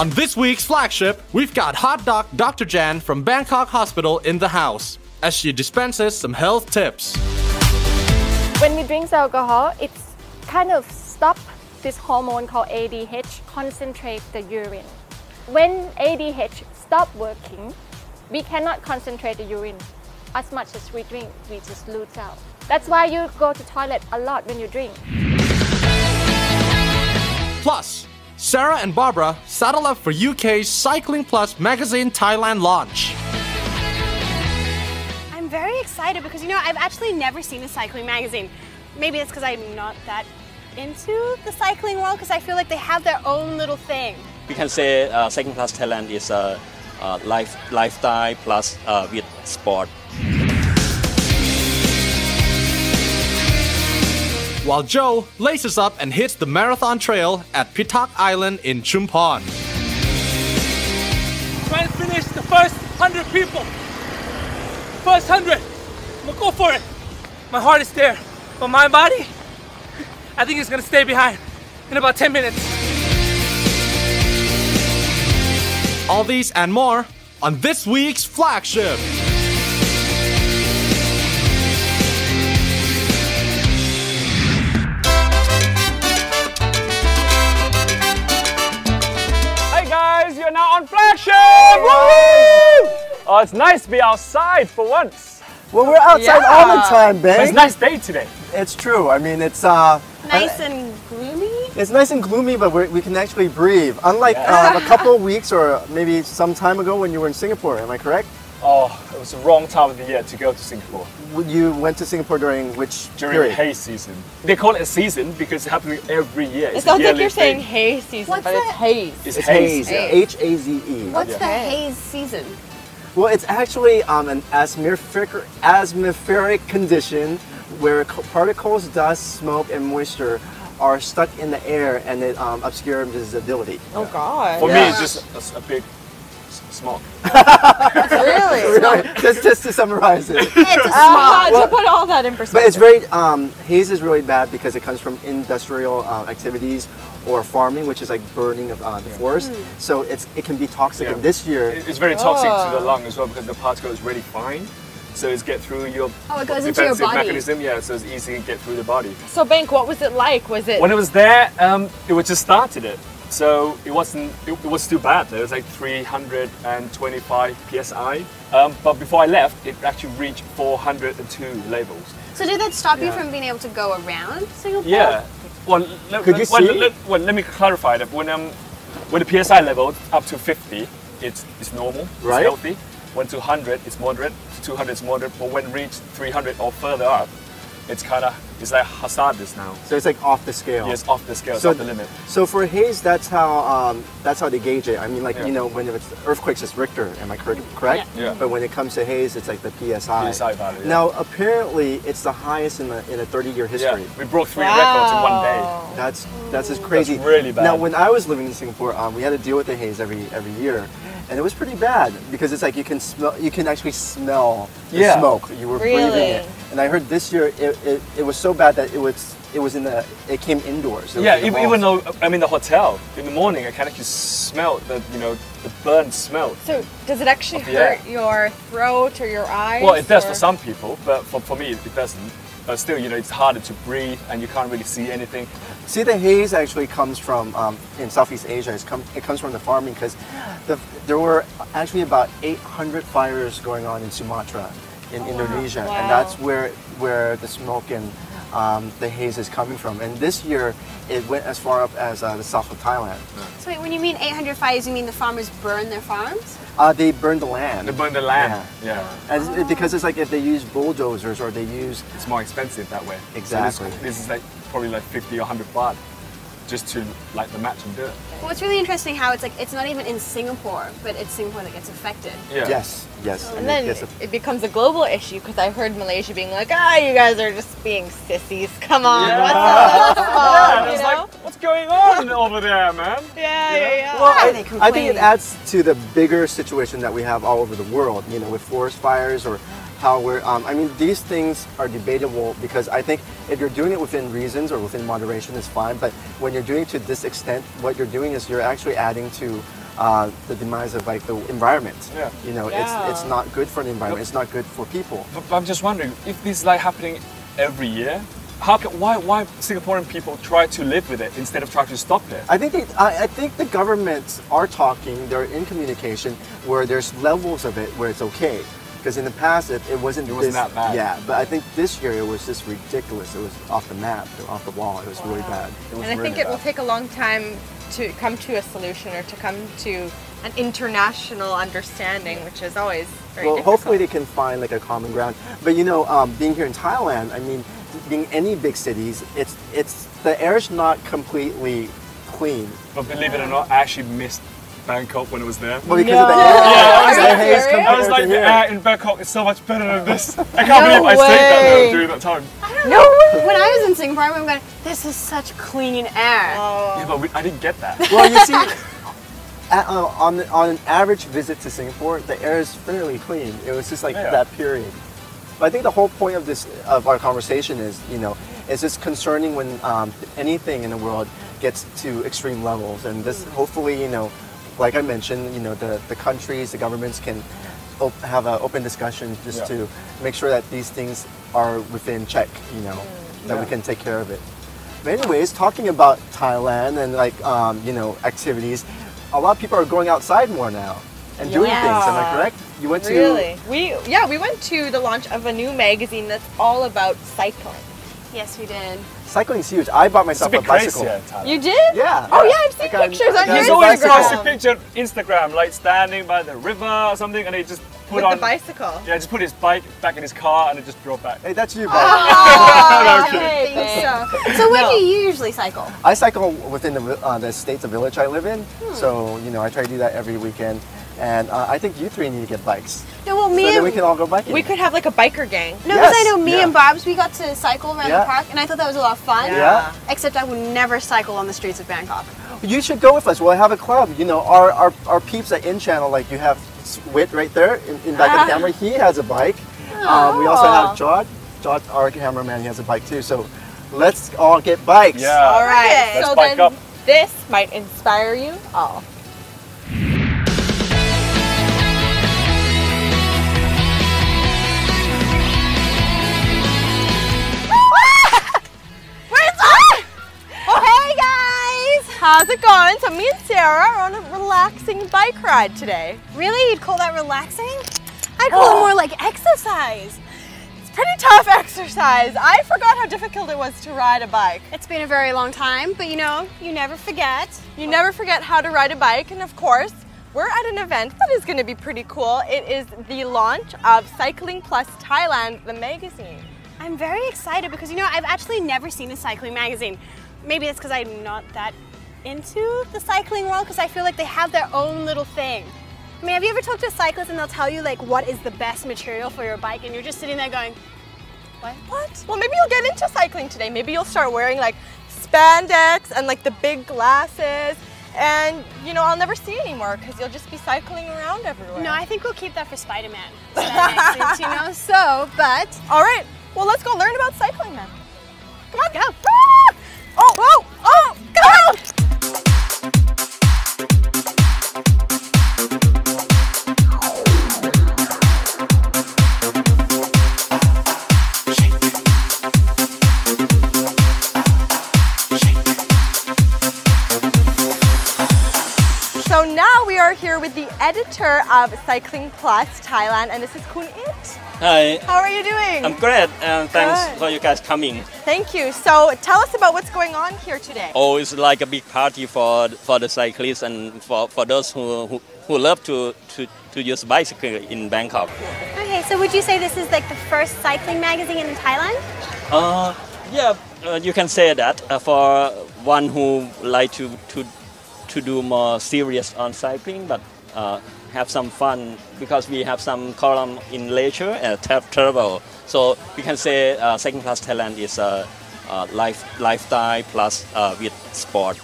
On this week's Flagship, we've got hot doc Dr. Jan from Bangkok Hospital in the house, as she dispenses some health tips. When we drink alcohol, it's kind of stop this hormone called ADH, concentrate the urine. When ADH stop working, we cannot concentrate the urine. As much as we drink, we just lose out. That's why you go to toilet a lot when you drink. Plus, Sarah and Barbara saddle up for UK's Cycling Plus magazine Thailand launch. I'm very excited because, you know, I've actually never seen a cycling magazine. Maybe it's because I'm not that into the cycling world, because I feel like they have their own little thing. We can say Cycling Plus Thailand is a lifestyle plus with sport. While Joe laces up and hits the marathon trail at Pitak Island in Chumphon. Trying to finish the first 100 people. First 100. I'm gonna go for it. My heart is there, but my body, I think it's gonna stay behind in about 10 minutes. All these and more on this week's Flagship. Hey guys, you're now on Flagship! Woo! Oh, it's nice to be outside for once. Well, we're outside all the time, Ben. It's a nice day today. It's true. I mean, it's Nice and gloomy? It's nice and gloomy, but we can actually breathe. Unlike a couple of weeks or maybe some time ago when you were in Singapore, am I correct? Oh, it was the wrong time of the year to go to Singapore. You went to Singapore during which During period? the haze season. They call it a season because it happens every year. It sounds like you're saying thing. haze season, What's but it's that? haze. It's Haze. haze. H-A-Z-E. What's the haze season? Well, it's actually an atmospheric condition where particles, dust, smoke, and moisture are stuck in the air and it obscures visibility. Oh God. For me, Yeah. it's just a big smoke. Really? just to summarize it. It's a smog. To put all that in perspective. But it's very, haze is really bad because it comes from industrial activities or farming, which is like burning of the forest. So it can be toxic. Yeah. And this year, It's very toxic to the lung as well because the particle is really fine. So it's get through your Oh, it goes into your defensive body. mechanism, yeah, so it's easy to get through the body. So Bank, what was it like? Was it? When it was there, it was just started it. So it wasn't, it was still bad. It was like 325 PSI. But before I left, it actually reached 402 levels. So did that stop you from being able to go around Singapore? Yeah. Well, Could you see? let me clarify that. When the PSI level up to 50, it's normal, Right. it's healthy. When to 100, it's moderate. To 200, it's moderate. But when reached 300 or further up, it's like hazardous now. so it's like off the scale. Yes, off the scale, it's So- off the limit. So for haze, that's how they gauge it. I mean, like Yeah. you know, when it's earthquakes, it's Richter. Am I correct? Yeah. But when it comes to haze, it's like the PSI. PSI value, yeah. Now, apparently, it's the highest in a 30-year Yeah, history. we broke 3 records in one day. That's just crazy. That's really bad. Now, when I was living in Singapore, we had to deal with the haze every year, and it was pretty bad because it's like you can actually smell the Yeah. smoke. You were breathing Really? it, and I heard this year it was so bad that it came indoors. It was Yeah, in the even malls. though I'm in the hotel, in the morning I can actually smell the burnt smell. So does it actually Of the air. hurt your throat or your eyes? Well, it does or- for some people, but for me it doesn't. But still, it's harder to breathe and you can't really see anything. See, the haze actually comes from in Southeast Asia. It comes from the farming because there were actually about 800 fires going on in Sumatra, in Indonesia, Wow. and that's where the smoke and the haze is coming from. And this year, it went as far up as the south of Thailand. So wait, when you mean 800 fires, you mean the farmers burn their farms? They burned the land. They burn the land. Yeah. Yeah. And because it's like if they use bulldozers or they use It's more expensive that way. Exactly. So this is like probably like 50 or 100 baht just to light the match and do it. Well, it's really interesting how it's like it's not even in Singapore, but it's Singapore that gets affected. Yeah. yes. And then it becomes a global issue because I heard Malaysia being like, you guys are just being sissies. Come on, what's up? Yeah, You it's know? like, what's going on over there, man? Yeah. Well, Why are they I think complaining? it adds to the bigger situation that we have all over the world, with forest fires or how we're, I mean, these things are debatable because I think if you're doing it within reasons or within moderation is fine, but when you're doing it to this extent, what you're doing is you're actually adding to the demise of like the environment. Yeah. You know, Yeah. it's not good for the environment. It's not good for people. But I'm just wondering if this is like happening every year. Why Singaporean people try to live with it instead of trying to stop it? I think the governments are talking. They're in communication where there's levels of it where it's okay. Because in the past it wasn't that bad. Yeah, but I think this year it was just ridiculous. It was off the map, off the wall. It was really bad. It was And I really think it will bad. take a long time to come to a solution or to come to an international understanding, which is always very Well, difficult. hopefully they can find like a common ground. But you know, being here in Thailand, I mean, being any big cities, it's the air's not completely clean. But believe it or not, I actually missed Bangkok when I was there. Well, because of the air. Are you the haze serious? I compared was to like, the here. air in Bangkok is so much better than this. I can't No believe I stayed that way. though during that time. No way! When I was in Singapore, I remember going, this is such clean air. Yeah, but I didn't get that. Well, you see, on an average visit to Singapore, the air is fairly clean. It was just like Yeah. that period. But I think the whole point of our conversation is, you know, it's just concerning when anything in the world gets to extreme levels, and this hopefully, you know, like I mentioned, you know, the countries, the governments can have an open discussion just Yeah. to make sure that these things are within check, you know, that we can take care of it. But anyways, talking about Thailand and like, you know, activities, a lot of people are going outside more now and doing things, am I correct? You went to... Really? We went to the launch of a new magazine that's all about cycling. Yes, we did. Cycling's huge. I bought It's a myself a bit crazy bicycle. here in Thailand. You did? Yeah. Oh yeah, I've seen I got- pictures I on got your There's a always bicycle. posted picture on Instagram, like standing by the river or something, and he just put With on the bicycle. Yeah, just put his bike back in his car and it just drove back. Hey, that's you, bud. Oh, kidding. hey, Think thanks. so. So where No. do you usually cycle? I cycle within the estates, the village I live in. So, you know, I try to do that every weekend. And I think you three need to get bikes. No, well, So me then and we can all go biking. We could have like a biker gang. no, because I Yes, know me yeah. and Barb's, we got to cycle around Yeah. the park, and I thought that was a lot of fun. Yeah. Except I would never cycle on the streets of Bangkok. You should go with us. We'll have a club. You know, our peeps at In Channel, like you have Wit right there in back of the camera. He has a bike. We also have Jod. Jod, our cameraman, he has a bike too. So let's all get bikes. Yeah. All right. Let's so bike then up. this might inspire you all. Oh, hey guys! How's it going? So me and Sarah are on a relaxing bike ride today. Really? You'd call that relaxing? I'd call it more like exercise. It's pretty tough exercise. I forgot how difficult it was to ride a bike. It's been a very long time, but you know, you never forget. You never forget how to ride a bike, and of course, we're at an event that is going to be pretty cool. It is the launch of Cycling Plus Thailand, the magazine. I'm very excited because, you know, I've actually never seen a cycling magazine. Maybe it's because I'm not that into the cycling world, because I feel like they have their own little thing. I mean, have you ever talked to a cyclist and they'll tell you like what is the best material for your bike, and you're just sitting there going, what? Well, maybe you'll get into cycling today. Maybe you'll start wearing like spandex and like the big glasses. And, you know, I'll never see you anymore because you'll just be cycling around everywhere. No, I think we'll keep that for Spider-Man. So that makes sense, you know? So, but All right, well, let's go learn about cycling then. Come on. go. Ah! Oh, go! So now we are here with the editor of Cycling Plus Thailand, and this is Kun It. Hi, How are you doing? I'm great, and thanks Good. for you guys coming. Thank you. So tell us about what's going on here today. Oh, it's like a big party for the cyclists and for those who love to use bicycle in Bangkok. Okay, so would you say this is like the first cycling magazine in Thailand? Yeah, you can say that for one who like to do more serious on cycling, but have some fun, because we have some column in leisure and travel. So we can say Cycling Plus Thailand is a lifestyle plus with sport.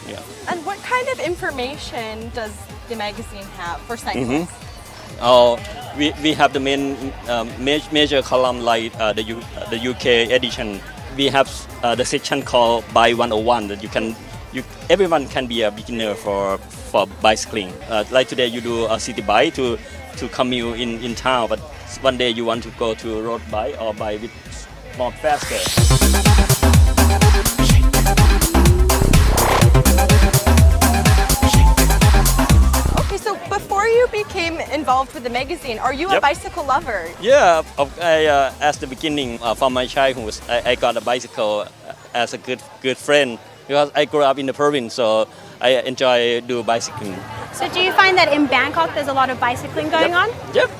Yeah. And what kind of information does the magazine have for cyclists? Oh, we have the main major column like the UK edition. We have the section called Buy 101 that you can everyone can be a beginner for bicycling. Like today you do a city bike to commute in town, but one day you want to go to road bike or bike with more faster. Okay, so before you became involved with the magazine, are you a bicycle lover? Yeah, at the beginning from my childhood, I got a bicycle as a good friend because I grew up in the province, so I enjoy do bicycling. So do you find that in Bangkok there's a lot of bicycling going on? Yep.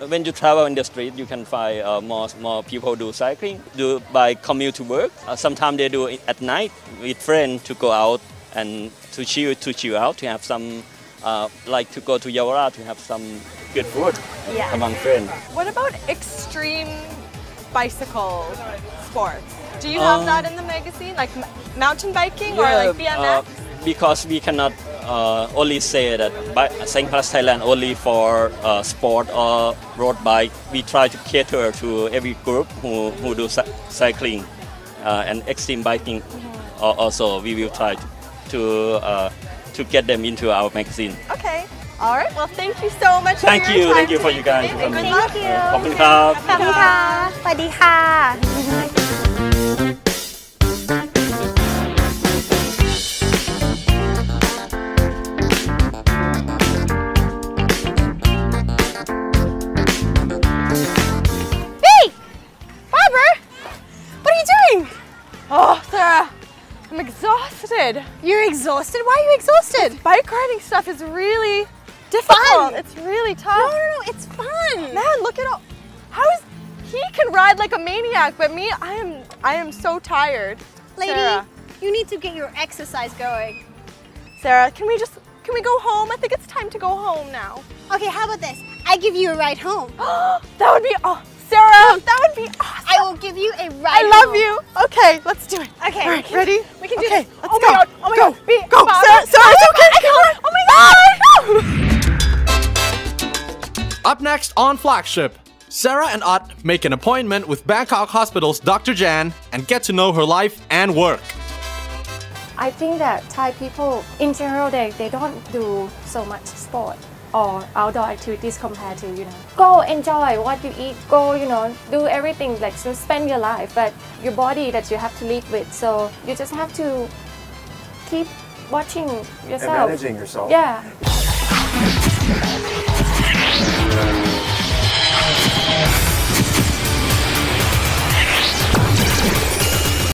When you travel in the street, you can find more people do cycling, do by commute to work. Sometimes they do it at night with friends to go out and to chill out, to have some, like to go to Yawara to have some good food among friends. What about extreme bicycle sports? Do you have that in the magazine, like mountain biking or like BMX? Because we cannot only say that Cycling Plus Thailand only for sport or road bike. We try to cater to every group who do cycling and extreme biking. Also, we will try to get them into our magazine. Okay. All right. Well, thank you so much. Thank you. Thank you for you guys. Thank you. ขอบคุณครับ ขอบคุณค่ะสวัสดีค่ะ Oh, Sarah, I'm exhausted. You're exhausted? Why are you exhausted? Bike riding stuff is really difficult. It's really tough. No, it's fun. Man, look at all. How is he can ride like a maniac, but me, I am so tired. Lady, Sarah. you need to get your exercise going. Sarah, can we go home? I think it's time to go home now. Okay, how about this? I give you a ride home. That would be Sarah, that would be awesome. I will give you a ride home. I love you. Okay, let's do it. Okay. All right, ready? We can do okay, this. let's Oh go. my God. Oh my go. God. Go. Sarah, it's okay. Oh my God. Up next on Flagship, Sarah and Ut make an appointment with Bangkok Hospital's Dr. Jan and get to know her life and work. I think that Thai people in general they don't do so much sport or outdoor activities compared to go enjoy what you eat, go do everything, like just spend your life, but your body that you have to live with, so you just have to keep watching yourself And managing yourself. Yeah.